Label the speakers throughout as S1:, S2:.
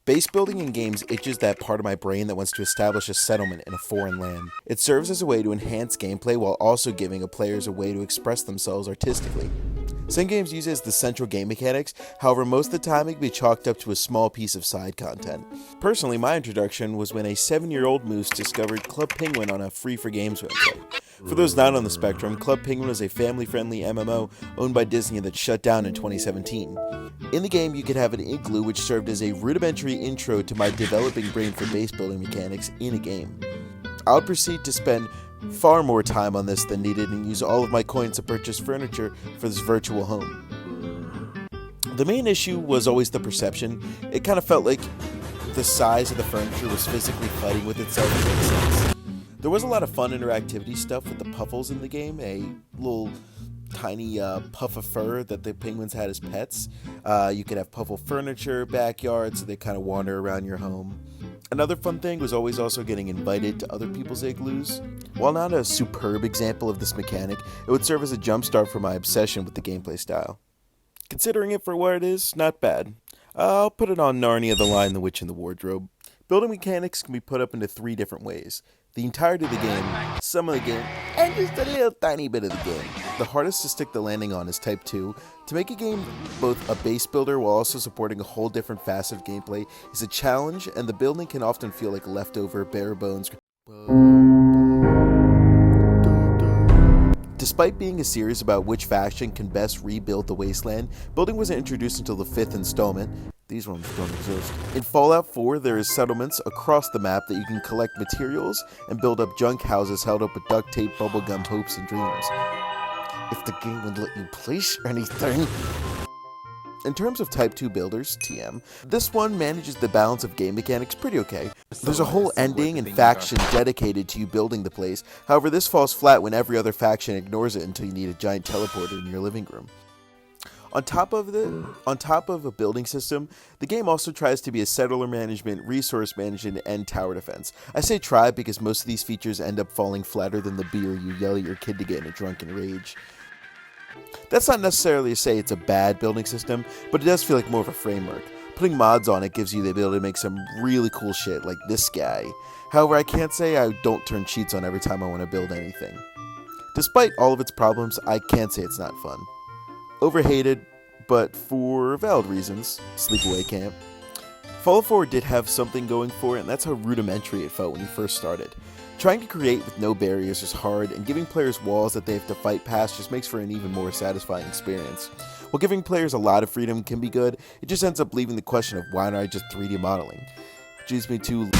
S1: Base building in games itches that part of my brain that wants to establish a settlement in a foreign land. It serves as a way to enhance gameplay while also giving players a way to express themselves artistically. Some games use it as the central game mechanics, however most of the time it can be chalked up to a small piece of side content. Personally, my introduction was when a 7-year-old moose discovered Club Penguin on a free-for-games website. For those not on the spectrum, Club Penguin was a family-friendly MMO owned by Disney that shut down in 2017. In the game, you could have an igloo which served as a rudimentary intro to my developing brain for base building mechanics in a game. I would proceed to spend far more time on this than needed and use all of my coins to purchase furniture for this virtual home. The main issue was always the perception. It kind of felt like the size of the furniture was physically fighting with itself in a sense. There was a lot of fun interactivity stuff with the puffles in the game, a little tiny puff of fur that the penguins had as pets. You could have puffle furniture, backyards, so they kind of wander around your home. Another fun thing was always also getting invited to other people's igloos. While not a superb example of this mechanic, it would serve as a jumpstart for my obsession with the gameplay style. Considering it for what it is, not bad. I'll put it on Narnia: The Lion, the Witch, and the Wardrobe. Building mechanics can be put up into 3 different ways: the entirety of the game, some of the game, and just a little tiny bit of the game. The hardest to stick the landing on is Type 2. To make a game both a base builder while also supporting a whole different facet of gameplay is a challenge, and the building can often feel like leftover, bare bones. Despite being a series about which faction can best rebuild the wasteland, building wasn't introduced until the 5th installment. These ones don't exist. In Fallout 4, there is settlements across the map that you can collect materials and build up junk houses held up with duct tape, bubblegum, hopes, and dreams. If the game would let you place anything. In terms of Type 2 builders, TM, this one manages the balance of game mechanics pretty okay. There's a whole ending and faction dedicated to you building the place, however this falls flat when every other faction ignores it until you need a giant teleporter in your living room. On top of a building system, the game also tries to be a settler management, resource management, and tower defense. I say try because most of these features end up falling flatter than the beer you yell at your kid to get in a drunken rage. That's not necessarily to say it's a bad building system, but it does feel like more of a framework. Putting mods on it gives you the ability to make some really cool shit, like this guy. However, I can't say I don't turn cheats on every time I want to build anything. Despite all of its problems, I can't say it's not fun. Overhated, but for valid reasons, Sleepaway Camp. Fallout 4 did have something going for it, and that's how rudimentary it felt when you first started. Trying to create with no barriers is hard, and giving players walls that they have to fight past just makes for an even more satisfying experience. While giving players a lot of freedom can be good, it just ends up leaving the question of why not just 3D modeling. Which leads me to...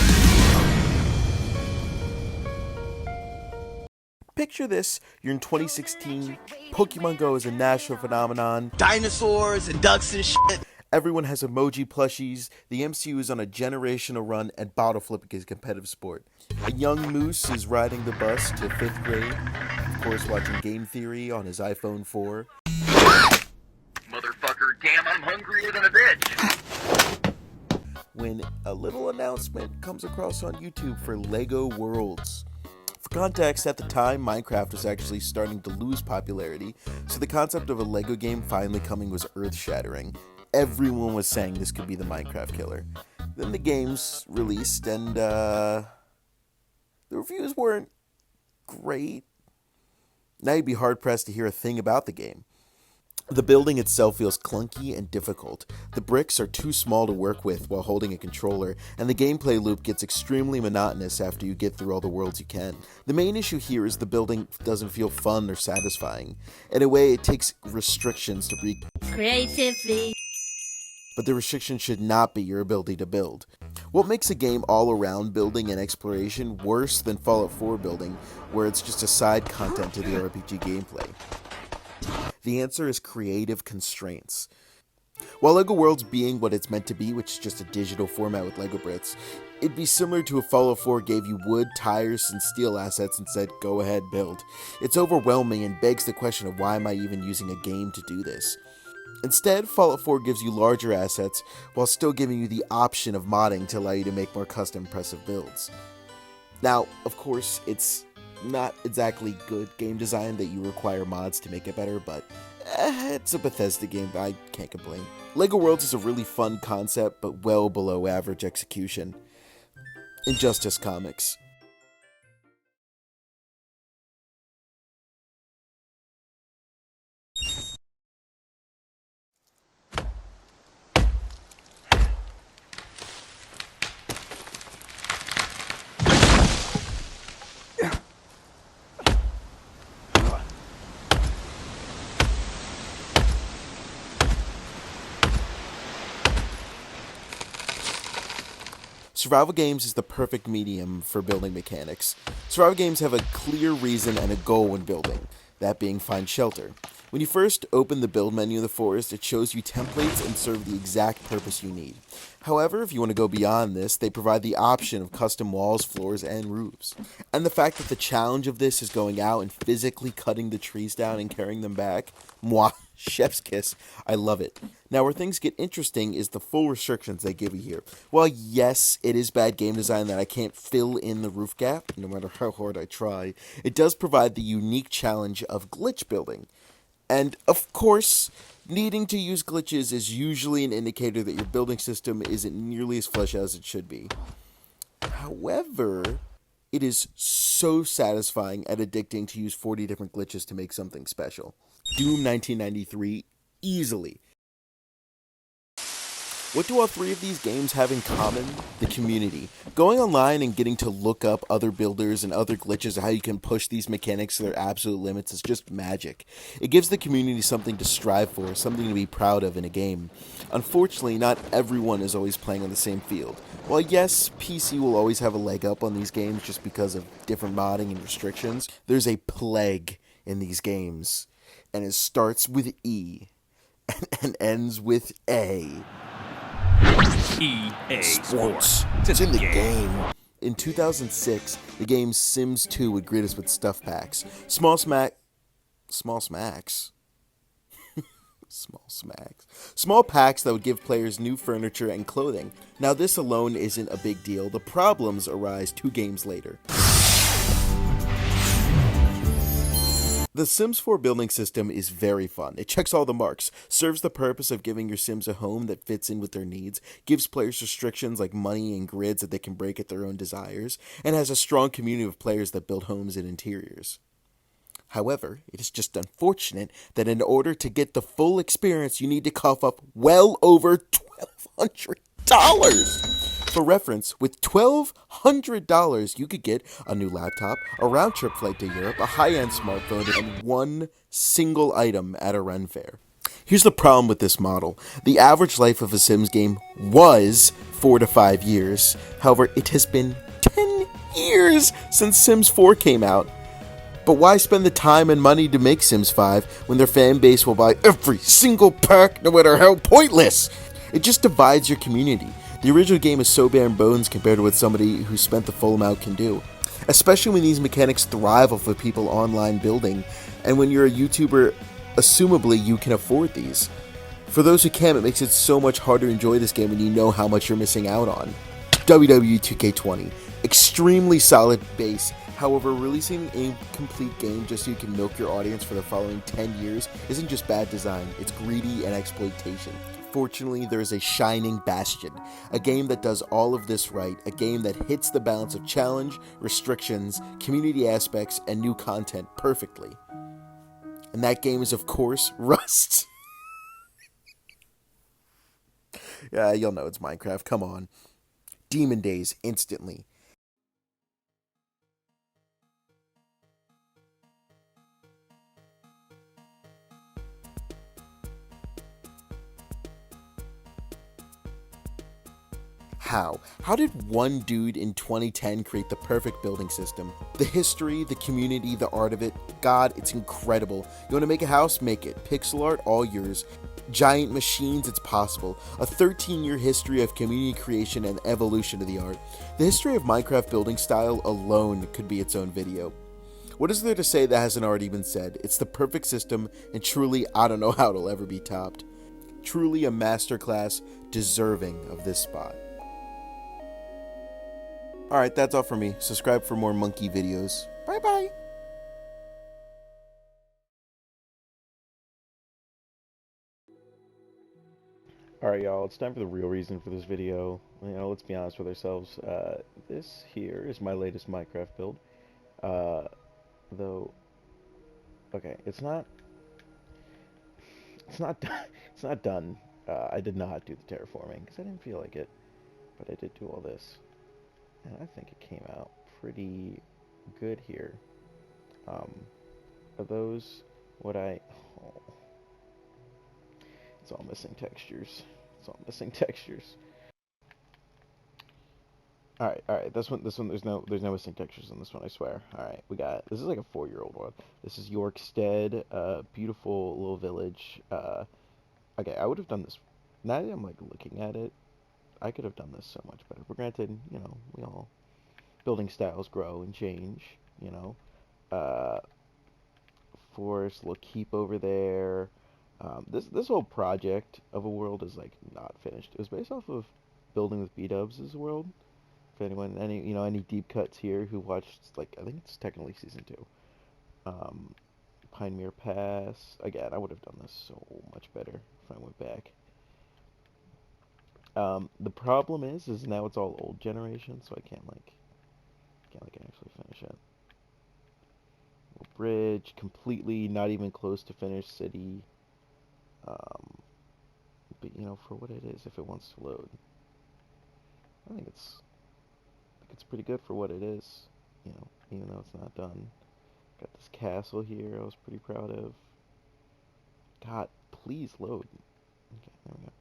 S1: Picture this, you're in 2016, Pokemon Go is a national phenomenon.
S2: Dinosaurs and ducks and shit.
S1: Everyone has emoji plushies, the MCU is on a generational run, and bottle flipping is a competitive sport. A young moose is riding the bus to 5th grade, of course watching Game Theory on his iPhone 4.
S3: Motherfucker, damn, I'm hungrier than a bitch.
S1: When a little announcement comes across on YouTube for Lego Worlds. For context, at the time, Minecraft was actually starting to lose popularity, so the concept of a Lego game finally coming was earth-shattering. Everyone was saying this could be the Minecraft killer. Then the game's released, and the reviews weren't great. Now you'd be hard-pressed to hear a thing about the game. The building itself feels clunky and difficult. The bricks are too small to work with while holding a controller, and the gameplay loop gets extremely monotonous after you get through all the worlds you can. The main issue here is the building doesn't feel fun or satisfying. In a way, it takes restrictions to break
S4: creatively.
S1: But the restriction should not be your ability to build. What makes a game all around building and exploration worse than Fallout 4 building, where it's just a side content to the RPG gameplay? The answer is creative constraints. While LEGO Worlds being what it's meant to be, which is just a digital format with LEGO bricks, it'd be similar to if Fallout 4 gave you wood, tires, and steel assets and said, go ahead, build. It's overwhelming and begs the question of why am I even using a game to do this? Instead, Fallout 4 gives you larger assets while still giving you the option of modding to allow you to make more custom impressive builds. Now, of course, it's not exactly good game design that you require mods to make it better, but it's a Bethesda game, I can't complain. LEGO Worlds is a really fun concept, but well below average execution. Injustice Comics. Survival games is the perfect medium for building mechanics. Survival games have a clear reason and a goal when building, that being find shelter. When you first open the build menu of the forest, it shows you templates and serve the exact purpose you need. However, if you want to go beyond this, they provide the option of custom walls, floors, and roofs. And the fact that the challenge of this is going out and physically cutting the trees down and carrying them back, mwah, chef's kiss, I love it. Now, where things get interesting is the full restrictions they give you here. While yes, it is bad game design that I can't fill in the roof gap, no matter how hard I try, it does provide the unique challenge of glitch building. And, of course, needing to use glitches is usually an indicator that your building system isn't nearly as fleshed out as it should be. However, it is so satisfying and addicting to use 40 different glitches to make something special. Doom 1993, easily. What do all three of these games have in common? The community. Going online and getting to look up other builders and other glitches of how you can push these mechanics to their absolute limits is just magic. It gives the community something to strive for, something to be proud of in a game. Unfortunately, not everyone is always playing on the same field. While yes, PC will always have a leg up on these games just because of different modding and restrictions, there's a plague in these games. And it starts with E and ends with A.
S5: EA
S1: Sports. It's in the game. In 2006, the game Sims 2 would greet us with stuff packs. Small smacks. Small packs that would give players new furniture and clothing. Now, this alone isn't a big deal. The problems arise 2 games later. The Sims 4 building system is very fun. It checks all the marks, serves the purpose of giving your Sims a home that fits in with their needs, gives players restrictions like money and grids that they can break at their own desires, and has a strong community of players that build homes and interiors. However, it is just unfortunate that in order to get the full experience, you need to cough up well over $1,200. For reference, with $1,200, you could get a new laptop, a round-trip flight to Europe, a high-end smartphone, and one single item at a Ren fair. Here's the problem with this model. The average life of a Sims game was 4 to 5 years. However, it has been 10 years since Sims 4 came out. But why spend the time and money to make Sims 5 when their fan base will buy every single pack, no matter how pointless? It just divides your community. The original game is so bare bones compared to what somebody who spent the full amount can do. Especially when these mechanics thrive off of people online building, and when you're a YouTuber, assumably you can afford these. For those who can't, it makes it so much harder to enjoy this game when you know how much you're missing out on. WWE 2K20. Extremely solid base. However, releasing a complete game just so you can milk your audience for the following 10 years isn't just bad design, it's greedy and exploitation. Fortunately, there is a shining bastion, a game that does all of this right, a game that hits the balance of challenge, restrictions, community aspects, and new content perfectly. And that game is, of course, Rust. Yeah, you'll know it's Minecraft. Come on. Demon Days, instantly. How? How did one dude in 2010 create the perfect building system? The history, the community, the art of it, God, it's incredible. You want to make a house? Make it. Pixel art, all yours. Giant machines, it's possible. A 13-year history of community creation and evolution of the art. The history of Minecraft building style alone could be its own video. What is there to say that hasn't already been said? It's the perfect system, and truly, I don't know how it'll ever be topped. Truly a masterclass deserving of this spot. Alright, that's all for me. Subscribe for more monkey videos. Bye bye!
S4: Alright, y'all, it's time for the real reason for this video. Let's be honest with ourselves. This here is my latest Minecraft build. Though, okay, it's not done. It's not done. I did not do the terraforming because I didn't feel like it, but I did do all this, and I think it came out pretty good here. Are those what I? Oh, it's all missing textures. It's all missing textures. All right. This one, there's no missing textures in this one. I swear. All right, this is like a 4-year-old one. This is Yorkstead, beautiful little village. Okay, I would have done this. Now that I'm like looking at it, I could have done this so much better. But granted, we all building styles grow and change. Uh, Forest, little keep over there. This whole project of a world is like not finished. It was based off of building with B-Dubs' world. If anyone, any deep cuts here who watched, like, I think it's technically season 2. Pinemere Pass. Again, I would have done this so much better if I went back. The problem is now it's all old generation, so I can't actually finish it. Little bridge, completely not even close to finished city. But for what it is, if it wants to load, I think it's pretty good for what it is. Even though it's not done. Got this castle here I was pretty proud of. God, please load. Okay, there we go.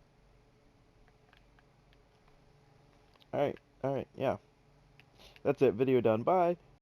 S4: Alright, yeah. That's it, video done, bye!